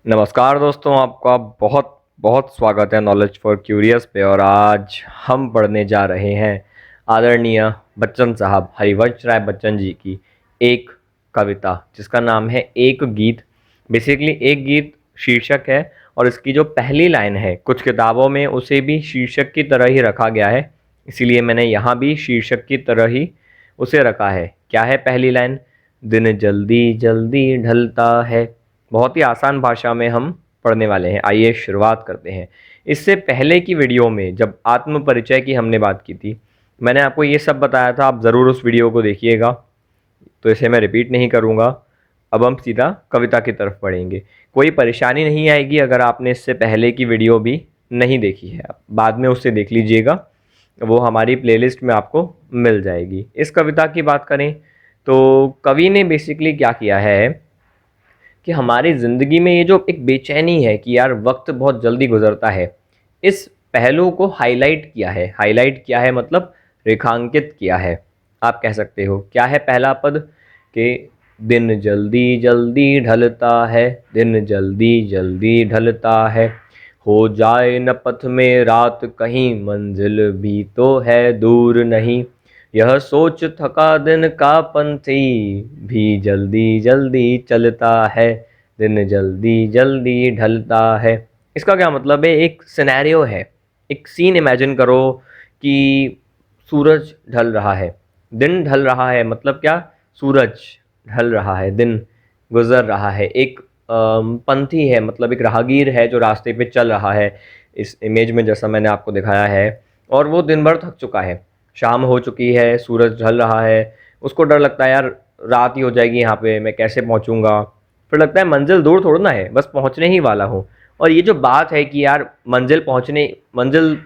नमस्कार दोस्तों, आपका बहुत बहुत स्वागत है नॉलेज फॉर क्यूरियस पे। और आज हम पढ़ने जा रहे हैं आदरणीय बच्चन साहब हरिवंश राय बच्चन जी की एक कविता जिसका नाम है एक गीत। बेसिकली एक गीत शीर्षक है और इसकी जो पहली लाइन है कुछ किताबों में उसे भी शीर्षक की तरह ही रखा गया है, इसीलिए मैंने यहाँ भी शीर्षक की तरह ही उसे रखा है। क्या है पहली लाइन? दिन जल्दी जल्दी ढलता है। बहुत ही आसान भाषा में हम पढ़ने वाले हैं। आइए शुरुआत करते हैं। इससे पहले की वीडियो में जब आत्म परिचय की हमने बात की थी, मैंने आपको ये सब बताया था, आप ज़रूर उस वीडियो को देखिएगा, तो इसे मैं रिपीट नहीं करूँगा। अब हम सीधा कविता की तरफ बढ़ेंगे। कोई परेशानी नहीं आएगी अगर आपने इससे पहले की वीडियो भी नहीं देखी है, आप बाद में उससे देख लीजिएगा, वो हमारी प्लेलिस्ट में आपको मिल जाएगी। इस कविता की बात करें तो कवि ने बेसिकली क्या किया है कि हमारी ज़िंदगी में ये जो एक बेचैनी है कि यार वक्त बहुत जल्दी गुजरता है, इस पहलू को हाईलाइट किया है। हाईलाइट किया है मतलब रेखांकित किया है, आप कह सकते हो। क्या है पहला पद? कि दिन जल्दी जल्दी ढलता है, दिन जल्दी जल्दी ढलता है, हो जाए न पथ में रात कहीं, मंजिल भी तो है दूर नहीं, यह सोच थका दिन का पंथी, भी जल्दी जल्दी चलता है, दिन जल्दी जल्दी ढलता है। इसका क्या मतलब है? एक सिनेरियो है, एक सीन इमेजिन करो कि सूरज ढल रहा है, दिन ढल रहा है, मतलब क्या? सूरज ढल रहा है, दिन गुजर रहा है, एक पंथी है, मतलब एक राहगीर है जो रास्ते पे चल रहा है इस इमेज में जैसा मैंने आपको दिखाया है, और वो दिन भर थक चुका है, शाम हो चुकी है, सूरज ढल रहा है, उसको डर लगता है यार रात ही हो जाएगी यहाँ पे, मैं कैसे पहुँचूँगा। फिर लगता है मंजिल दूर थोड़ा ना है, बस पहुँचने ही वाला हूँ। और ये जो बात है कि यार मंजिल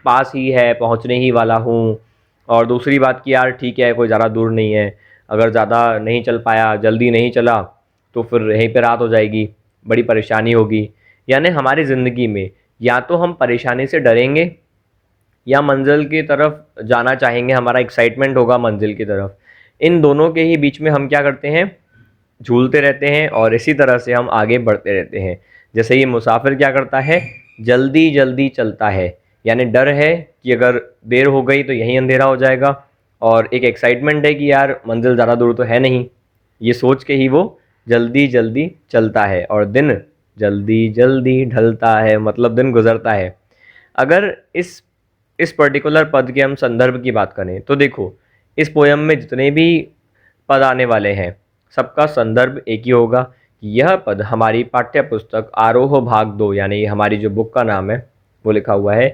पास ही है, पहुँचने ही वाला हूँ। और दूसरी बात कि यार ठीक है, कोई ज़्यादा दूर नहीं है, अगर ज़्यादा नहीं चल पाया, जल्दी नहीं चला, तो फिर यहीं पे रात हो जाएगी, बड़ी परेशानी होगी। यानी हमारी ज़िंदगी में या तो हम परेशानी से डरेंगे या मंजिल की तरफ जाना चाहेंगे, हमारा एक्साइटमेंट होगा मंजिल की तरफ। इन दोनों के ही बीच में हम क्या करते हैं? झूलते रहते हैं और इसी तरह से हम आगे बढ़ते रहते हैं। जैसे ये मुसाफिर क्या करता है? जल्दी जल्दी चलता है, यानी डर है कि अगर देर हो गई तो यहीं अंधेरा हो जाएगा, और एक एक्साइटमेंट है कि यार मंजिल ज़्यादा दूर तो है नहीं, ये सोच के ही वो जल्दी जल्दी चलता है। और दिन जल्दी जल्दी ढलता है, मतलब दिन गुजरता है। अगर इस पर्टिकुलर पद के हम संदर्भ की बात करें तो देखो, इस पोयम में जितने भी पद आने वाले हैं सबका संदर्भ एक ही होगा कि यह पद हमारी पाठ्य पुस्तक आरोह भाग 2, यानी हमारी जो बुक का नाम है वो लिखा हुआ है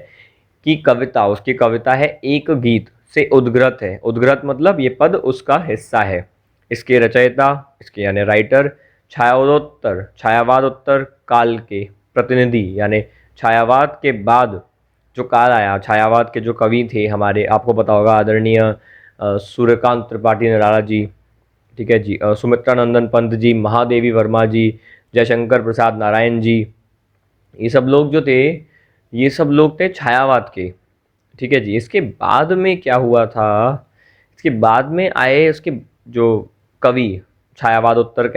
कि कविता, उसकी कविता है एक गीत से उद्ग्रत है। उद्ग्रत मतलब ये पद उसका हिस्सा है। इसके रचयिता, इसके यानी राइटर, छायावादोत्तर काल के प्रतिनिधि, यानी छायावाद के बाद जो काल आया, छायावाद के जो कवि थे हमारे, आपको पता होगा आदरणीय सूर्यकांत त्रिपाठी निराला जी, ठीक है जी, सुमित्रा नंदन पंत जी, महादेवी वर्मा जी, जयशंकर प्रसाद नारायण जी, ये सब लोग जो थे, ये सब लोग थे छायावाद के। ठीक है जी। इसके बाद में क्या हुआ था? इसके बाद में आए उसके जो कवि छायावादोत्तर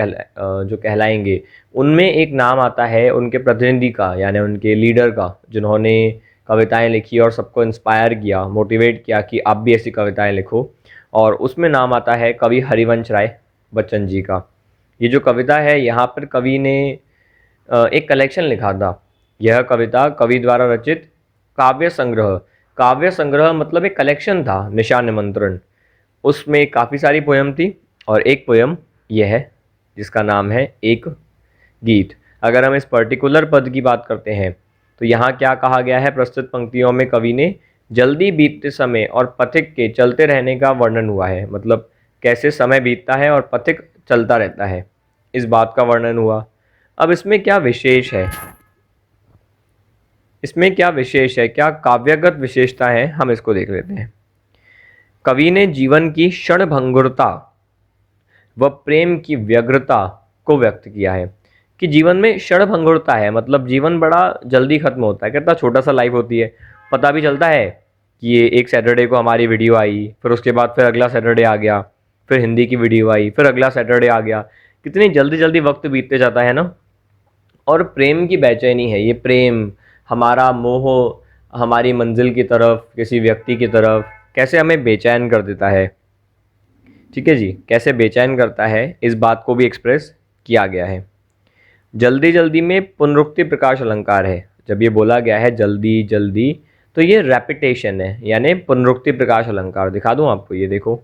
जो कहलाएंगे, उनमें एक नाम आता है उनके प्रतिनिधि का, यानी उनके लीडर का, जिन्होंने कविताएं लिखी और सबको इंस्पायर किया, मोटिवेट किया कि आप भी ऐसी कविताएं लिखो। और उसमें नाम आता है कवि हरिवंश राय बच्चन जी का। ये जो कविता है, यहाँ पर कवि ने एक कलेक्शन लिखा था। यह कविता कवि द्वारा रचित काव्य संग्रह, काव्य संग्रह मतलब एक कलेक्शन था, निशा निमंत्रण, उसमें काफ़ी सारी पोयम थी और एक पोयम यह है जिसका नाम है एक गीत। अगर हम इस पर्टिकुलर पद की बात करते हैं तो यहाँ क्या कहा गया है? प्रस्तुत पंक्तियों में कवि ने जल्दी बीतते समय और पथिक के चलते रहने का वर्णन हुआ है, मतलब कैसे समय बीतता है और पथिक चलता रहता है, इस बात का वर्णन हुआ। अब इसमें क्या विशेष है? इसमें क्या विशेष है, क्या काव्यगत विशेषता है, हम इसको देख लेते हैं। कवि ने जीवन की क्षणभंगुरता व प्रेम की व्यग्रता को व्यक्त किया है कि जीवन में क्षणभंगुरता है, मतलब जीवन बड़ा जल्दी खत्म होता है, कितना छोटा सा लाइफ होती है। पता भी चलता है कि ये एक सैटरडे को हमारी वीडियो आई, फिर उसके बाद फिर अगला सैटरडे आ गया, फिर हिंदी की वीडियो आई, फिर अगला सैटरडे आ गया, कितनी जल्दी जल्दी वक्त बीतते जाता है ना। और प्रेम की बेचैनी है, ये प्रेम, हमारा मोह हमारी मंजिल की तरफ, किसी व्यक्ति की तरफ कैसे हमें बेचैन कर देता है। ठीक है जी, कैसे बेचैन करता है इस बात को भी एक्सप्रेस किया गया है। जल्दी जल्दी में पुनरुक्ति प्रकाश अलंकार है। जब ये बोला गया है जल्दी जल्दी, तो ये रेपिटेशन है, यानी पुनरुक्ति प्रकाश अलंकार। दिखा दूं आपको, ये देखो,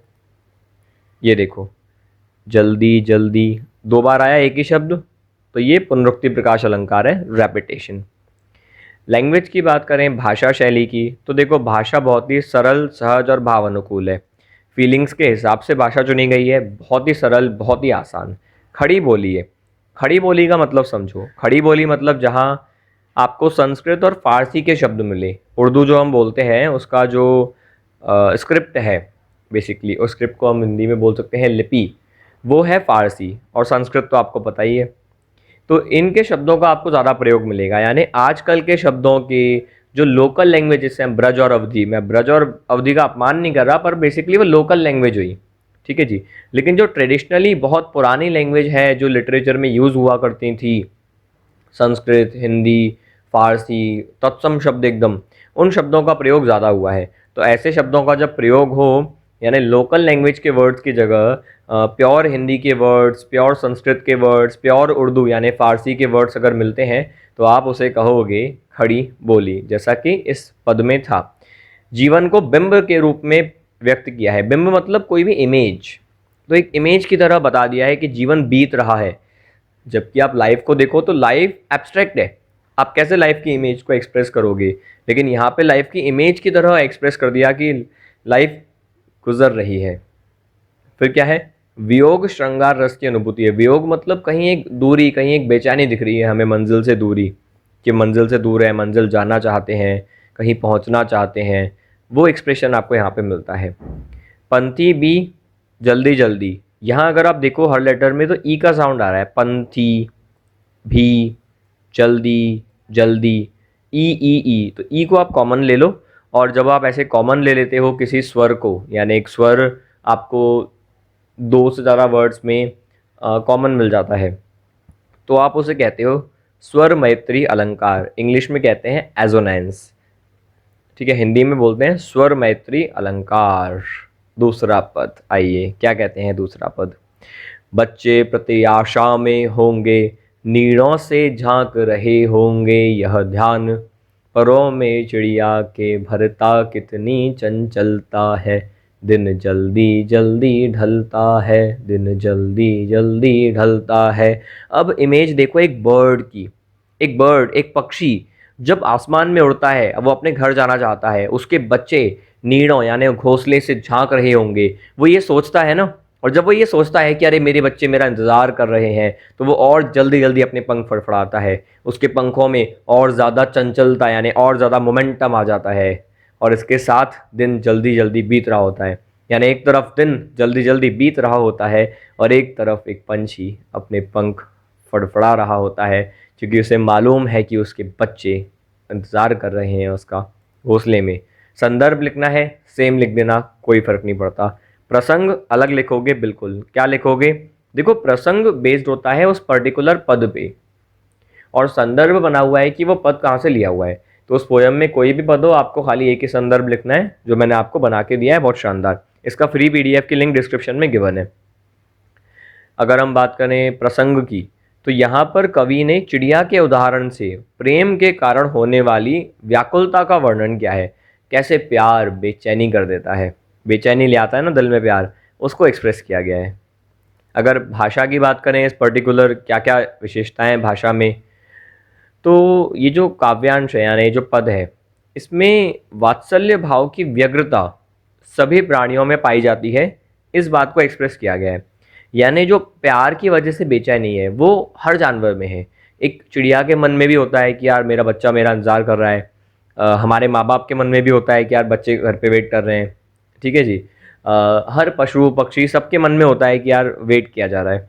ये देखो, जल्दी जल्दी दो बार आया एक ही शब्द, तो ये पुनरुक्ति प्रकाश अलंकार है, रेपिटेशन। लैंग्वेज की बात करें, भाषा शैली की, तो देखो भाषा बहुत ही सरल, सहज और भाव अनुकूल है। फीलिंग्स के हिसाब से भाषा चुनी गई है, बहुत ही सरल, बहुत ही आसान। खड़ी बोली है। खड़ी बोली का मतलब समझो। खड़ी बोली मतलब जहाँ आपको संस्कृत और फारसी के शब्द मिले। उर्दू जो हम बोलते हैं उसका जो स्क्रिप्ट है, बेसिकली उस स्क्रिप्ट को हम हिंदी में बोल सकते हैं लिपि, वो है फारसी, और संस्कृत तो आपको पता ही है। तो इनके शब्दों का आपको ज़्यादा प्रयोग मिलेगा, यानी आजकल के शब्दों की जो लोकल लैंग्वेजेस हैं, ब्रज और अवधि, मैं ब्रज और अवधि का अपमान नहीं कर रहा, पर बेसिकली वो लोकल लैंग्वेज हुई। ठीक है जी। लेकिन जो ट्रेडिशनली बहुत पुरानी लैंग्वेज है, जो लिटरेचर में यूज़ हुआ करती थी, संस्कृत, हिंदी, फारसी, तत्सम शब्द एकदम, उन शब्दों का प्रयोग ज़्यादा हुआ है। तो ऐसे शब्दों का जब प्रयोग हो, यानी लोकल लैंग्वेज के वर्ड्स की जगह प्योर हिंदी के वर्ड्स, प्योर संस्कृत के वर्ड्स, प्योर उर्दू यानी फारसी के वर्ड्स अगर मिलते हैं, तो आप उसे कहोगे खड़ी बोली, जैसा कि इस पद में था। जीवन को बिंब के रूप में व्यक्त किया है। बिंब मतलब कोई भी इमेज, तो एक इमेज की तरह बता दिया है कि जीवन बीत रहा है। जबकि आप लाइफ को देखो तो लाइफ एब्स्ट्रैक्ट है, आप कैसे लाइफ की इमेज को एक्सप्रेस करोगे, लेकिन यहाँ पे लाइफ की इमेज की तरह एक्सप्रेस कर दिया कि लाइफ गुजर रही है। फिर क्या है, वियोग श्रृंगार रस की अनुभूति है। वियोग मतलब कहीं एक दूरी, कहीं एक बेचैनी दिख रही है हमें मंजिल से दूरी, कि मंजिल से दूर है, मंजिल जाना चाहते हैं, कहीं पहुंचना चाहते हैं, वो एक्सप्रेशन आपको यहाँ पे मिलता है। पंथी भी जल्दी जल्दी, यहाँ अगर आप देखो हर लेटर में तो ई का साउंड आ रहा है। पंथी भी जल्दी जल्दी, ई, तो ई को आप कॉमन ले लो, और जब आप ऐसे कॉमन ले लेते हो किसी स्वर को, यानी एक स्वर आपको दो से ज़्यादा वर्ड्स में कॉमन मिल जाता है, तो आप उसे कहते हो स्वर मैत्री अलंकार। इंग्लिश में कहते हैं एजोनेंस। ठीक है, हिंदी में बोलते हैं स्वर मैत्री अलंकार। दूसरा पद, आइए क्या कहते हैं दूसरा पद। बच्चे प्रत्याशा में होंगे, नीड़ों से झांक रहे होंगे यह ध्यान, परों में चिड़िया के भरता कितनी चंचलता है, दिन जल्दी जल्दी ढलता है, दिन जल्दी जल्दी ढलता है। अब इमेज देखो एक बर्ड की, एक बर्ड, एक पक्षी जब आसमान में उड़ता है, अब वो अपने घर जाना चाहता है, उसके बच्चे नीड़ों यानी घोंसले से झांक रहे होंगे, वो ये सोचता है ना, और जब वो ये सोचता है कि अरे मेरे बच्चे मेरा इंतज़ार कर रहे हैं, तो वो और जल्दी जल्दी अपने पंख फड़फड़ाता है, उसके पंखों में और ज़्यादा चंचलता यानी और ज़्यादा मोमेंटम आ जाता है, और इसके साथ दिन जल्दी जल्दी बीत रहा होता है। यानी एक तरफ दिन जल्दी जल्दी बीत रहा होता है, और एक तरफ एक पंछी अपने पंख फड़फड़ा रहा होता है, क्योंकि उसे मालूम है कि उसके बच्चे इंतज़ार कर रहे हैं उसका घोंसले में। संदर्भ लिखना है सेम लिख देना, कोई फ़र्क नहीं पड़ता। प्रसंग अलग लिखोगे, बिल्कुल क्या लिखोगे, देखो प्रसंग बेस्ड होता है उस पर्टिकुलर पद पे, और संदर्भ बना हुआ है कि वो पद कहाँ से लिया हुआ है। तो उस पोयम में कोई भी पद हो, आपको खाली एक ही संदर्भ लिखना है, जो मैंने आपको बना के दिया है, बहुत शानदार। इसका फ्री पीडीएफ की लिंक डिस्क्रिप्शन में गिवन है। अगर हम बात करें प्रसंग की, तो यहाँ पर कवि ने चिड़िया के उदाहरण से प्रेम के कारण होने वाली व्याकुलता का वर्णन किया है। कैसे प्यार बेचैनी कर देता है, बेचैनी ले आता है ना दिल में प्यार, उसको एक्सप्रेस किया गया है। अगर भाषा की बात करें, इस पर्टिकुलर क्या क्या विशेषताएं भाषा में, तो ये जो काव्यांश है यानी जो पद है, इसमें वात्सल्य भाव की व्यग्रता सभी प्राणियों में पाई जाती है, इस बात को एक्सप्रेस किया गया है। यानी जो प्यार की वजह से बेचैनी है वो हर जानवर में है। एक चिड़िया के मन में भी होता है कि यार मेरा बच्चा मेरा इंतज़ार कर रहा है, हमारे माँ बाप के मन में भी होता है कि यार बच्चे घर पे वेट कर रहे हैं। ठीक है जी। हर पशु पक्षी सबके मन में होता है कि यार वेट किया जा रहा है।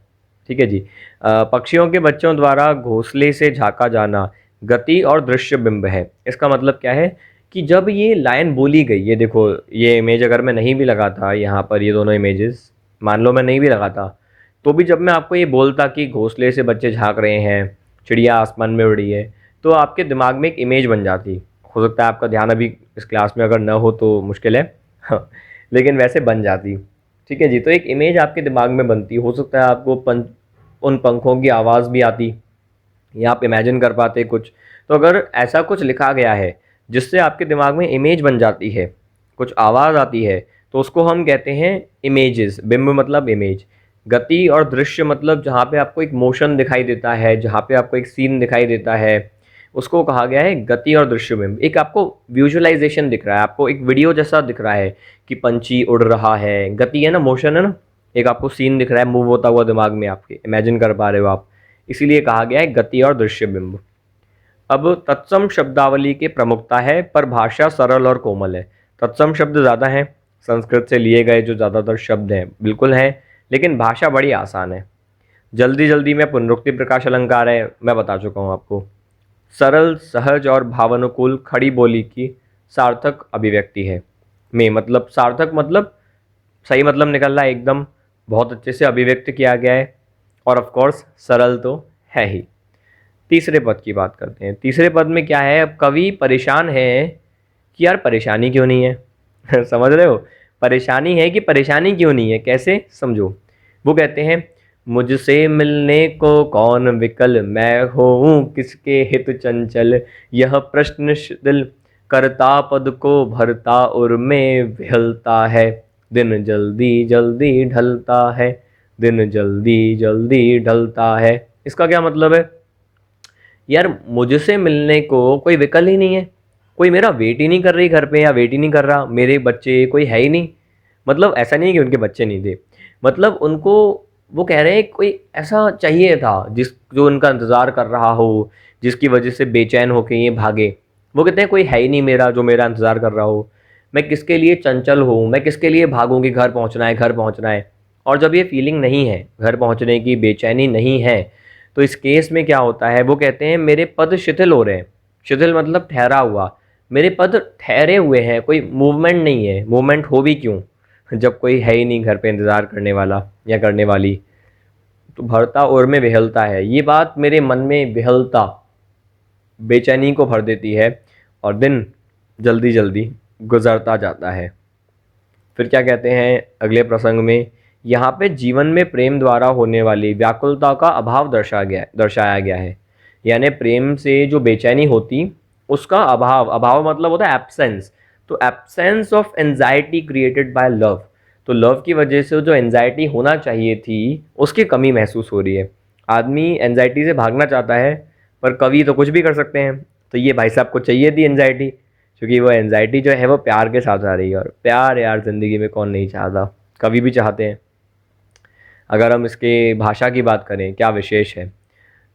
ठीक है जी। पक्षियों के बच्चों द्वारा घोंसले से झांका जाना गति और दृश्य बिंब है। इसका मतलब क्या है कि जब ये लाइन बोली गई, ये देखो ये इमेज अगर मैं नहीं भी लगाता यहाँ पर, ये दोनों इमेजेस मान लो मैं नहीं भी लगाता, तो भी जब मैं आपको ये बोलता कि घोंसले से बच्चे झांक रहे हैं, चिड़िया आसमान में उड़ी है, तो आपके दिमाग में एक इमेज बन जाती। हो सकता है आपका ध्यान अभी इस क्लास में अगर न हो तो मुश्किल है हाँ, लेकिन वैसे बन जाती। ठीक है जी, तो एक इमेज आपके दिमाग में बनती। हो सकता है आपको उन पंखों की आवाज़ भी आती, या आप इमेजिन कर पाते कुछ। तो अगर ऐसा कुछ लिखा गया है जिससे आपके दिमाग में इमेज बन जाती है, कुछ आवाज़ आती है, तो उसको हम कहते हैं इमेजेस। बिंब मतलब इमेज, गति और दृश्य मतलब जहाँ पे आपको एक मोशन दिखाई देता है, जहाँ पे आपको एक सीन दिखाई देता है, उसको कहा गया है गति और दृश्य बिंब। एक आपको विजुअलाइजेशन दिख रहा है, आपको एक वीडियो जैसा दिख रहा है कि पंछी उड़ रहा है, गति है ना, मोशन है ना, एक आपको सीन दिख रहा है मूव होता हुआ दिमाग में, आपके इमेजिन कर पा रहे हो आप, इसीलिए कहा गया है गति और दृश्य बिंब। अब तत्सम शब्दावली की प्रमुखता है, पर भाषा सरल और कोमल है। तत्सम शब्द ज़्यादा हैं, संस्कृत से लिए गए जो ज़्यादातर शब्द हैं बिल्कुल हैं, लेकिन भाषा बड़ी आसान है। जल्दी जल्दी में पुनरुक्ति प्रकाश अलंकार है, मैं बता चुका हूँ आपको। सरल, सहज और भावानुकूल खड़ी बोली की सार्थक अभिव्यक्ति है। में मतलब सार्थक मतलब सही मतलब निकल रहा है एकदम, बहुत अच्छे से अभिव्यक्त किया गया है, और ऑफ कोर्स सरल तो है ही। तीसरे पद की बात करते हैं। तीसरे पद में क्या है, अब कवि परेशान है कि यार परेशानी क्यों नहीं है समझ रहे हो, परेशानी है कि परेशानी क्यों नहीं है, कैसे समझो। वो कहते हैं, मुझसे मिलने को कौन विकल, मैं हूँ किसके हित चंचल, यह प्रश्न दिल करता पद को भरता उर में विहलता है, दिन जल्दी जल्दी ढलता है, दिन जल्दी जल्दी ढलता है। इसका क्या मतलब है, यार मुझसे मिलने को कोई विकल ही नहीं है, कोई मेरा वेट ही नहीं कर रही घर पे, या वेट ही नहीं कर रहा, मेरे बच्चे कोई है ही नहीं। मतलब ऐसा नहीं है कि उनके बच्चे नहीं थे, मतलब उनको, वो कह रहे हैं कोई ऐसा चाहिए था जो उनका इंतज़ार कर रहा हो, जिसकी वजह से बेचैन होके ये भागे। वो कहते हैं कोई है ही नहीं मेरा जो मेरा इंतज़ार कर रहा हो, मैं किसके लिए चंचल हूँ, मैं किसके लिए भागूँ कि घर पहुँचना है, घर पहुँचना है। और जब ये फीलिंग नहीं है, घर पहुँचने की बेचैनी नहीं है, तो इस केस में क्या होता है, वो कहते हैं मेरे पद शिथिल हो रहे हैं। शिथिल मतलब ठहरा हुआ, मेरे पद ठहरे हुए हैं, कोई मूवमेंट नहीं है। मूवमेंट हो भी क्यों जब कोई है ही नहीं घर पे इंतज़ार करने वाला या करने वाली। तो भरता और में विहलता है, ये बात मेरे मन में विहलता, बेचैनी को भर देती है, और दिन जल्दी जल्दी गुजरता जाता है। फिर क्या कहते हैं अगले प्रसंग में, यहाँ पे जीवन में प्रेम द्वारा होने वाली व्याकुलता का अभाव दर्शाया गया है। यानी प्रेम से जो बेचैनी होती, उसका अभाव, अभाव मतलब होता है एब्सेंस, तो absence of anxiety created by love. तो लव की वजह से जो एंजाइटी होना चाहिए थी, उसकी कमी महसूस हो रही है। आदमी एंजाइटी से भागना चाहता है, पर कवि तो कुछ भी कर सकते हैं। तो ये भाई साहब को चाहिए थी एंजाइटी, क्योंकि वो एंजाइटी जो है वो प्यार के साथ आ रही है, और प्यार यार ज़िंदगी में कौन नहीं चाहता, कवि भी चाहते हैं। अगर हम इसके भाषा की बात करें क्या विशेष है,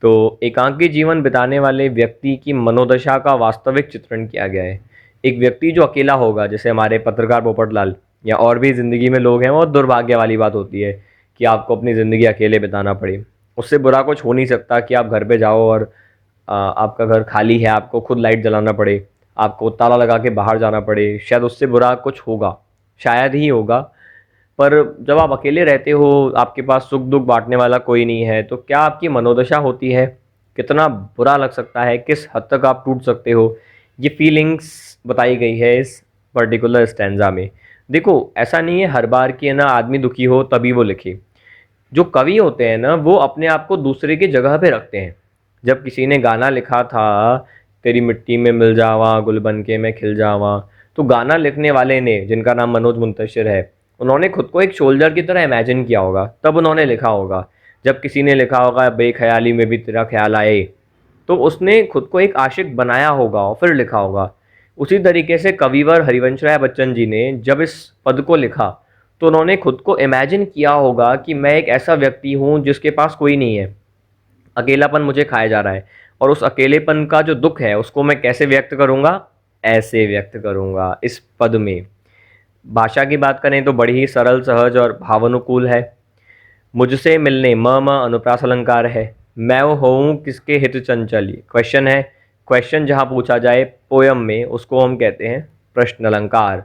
तो एकांकी जीवन बिताने वाले व्यक्ति की मनोदशा का वास्तविक चित्रण किया गया है। एक व्यक्ति जो अकेला होगा, जैसे हमारे पत्रकार पोपटलाल या और भी ज़िंदगी में लोग हैं, वो दुर्भाग्य वाली बात होती है कि आपको अपनी ज़िंदगी अकेले बिताना पड़े। उससे बुरा कुछ हो नहीं सकता कि आप घर पे जाओ और आपका घर खाली है, आपको खुद लाइट जलाना पड़े, आपको ताला लगा के बाहर जाना पड़े, शायद उससे बुरा कुछ होगा, शायद ही होगा। पर जब आप अकेले रहते हो, आपके पास सुख दुख बांटने वाला कोई नहीं है, तो क्या आपकी मनोदशा होती है, कितना बुरा लग सकता है, किस हद तक आप टूट सकते हो, ये फीलिंग्स बताई गई है इस पर्टिकुलर स्टैंजा में। देखो ऐसा नहीं है हर बार कि है ना आदमी दुखी हो तभी वो लिखे। जो कवि होते हैं ना, वो अपने आप को दूसरे की जगह पे रखते हैं। जब किसी ने गाना लिखा था, तेरी मिट्टी में मिल जावा गुल बन के मैं खिल जावा, तो गाना लिखने वाले ने, जिनका नाम मनोज मुंतशिर है, उन्होंने खुद को एक शोल्जर की तरह इमेजिन किया होगा, तब उन्होंने लिखा होगा। जब किसी ने लिखा होगा बेख्याली में भी तेरा ख्याल आए, तो उसने खुद को एक आशिक बनाया होगा और फिर लिखा होगा। उसी तरीके से कविवर हरिवंश राय बच्चन जी ने जब इस पद को लिखा, तो उन्होंने खुद को इमेजिन किया होगा कि मैं एक ऐसा व्यक्ति हूँ जिसके पास कोई नहीं है, अकेलापन मुझे खाया जा रहा है, और उस अकेलेपन का जो दुख है उसको मैं कैसे व्यक्त करूँगा, ऐसे व्यक्त करूँगा इस पद में। भाषा की बात करें तो बड़ी ही सरल, सहज और भावानुकूल है। मुझसे मिलने, म अनुप्रास अलंकार है। मैं वो हूँ किसके हित चंचली, क्वेश्चन है। क्वेश्चन जहाँ पूछा जाए पोयम में, उसको हम कहते हैं प्रश्न अलंकार।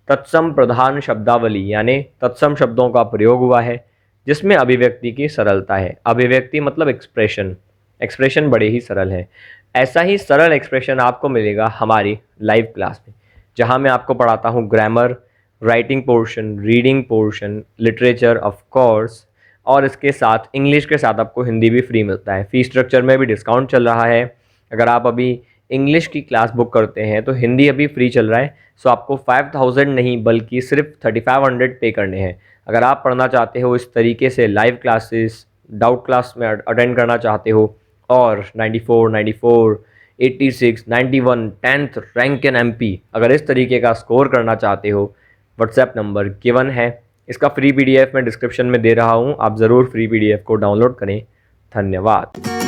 तत्सम प्रधान शब्दावली, यानी तत्सम शब्दों का प्रयोग हुआ है जिसमें अभिव्यक्ति की सरलता है। अभिव्यक्ति मतलब एक्सप्रेशन, एक्सप्रेशन बड़े ही सरल हैं। ऐसा ही सरल एक्सप्रेशन आपको मिलेगा हमारी लाइव क्लास में, जहाँ मैं आपको पढ़ाता हूँ grammar, writing portion, reading portion, literature of course, और इसके साथ इंग्लिश के साथ आपको हिंदी भी फ्री मिलता है। फ़ी स्ट्रक्चर में भी डिस्काउंट चल रहा है। अगर आप अभी इंग्लिश की क्लास बुक करते हैं तो हिंदी अभी फ्री चल रहा है। सो आपको 5000 नहीं बल्कि सिर्फ 3500 पे करने हैं। अगर आप पढ़ना चाहते हो इस तरीके से लाइव क्लासेस, डाउट क्लास में अटेंड करना चाहते हो और 94, 94, 86, 91 10th रैंक इन एमपी अगर इस तरीके का स्कोर करना चाहते हो, व्हाट्सएप नंबर गिवन है। इसका फ्री पीडीएफ मैं डिस्क्रिप्शन में दे रहा हूँ, आप ज़रूर फ्री पीडीएफ को डाउनलोड करें। धन्यवाद।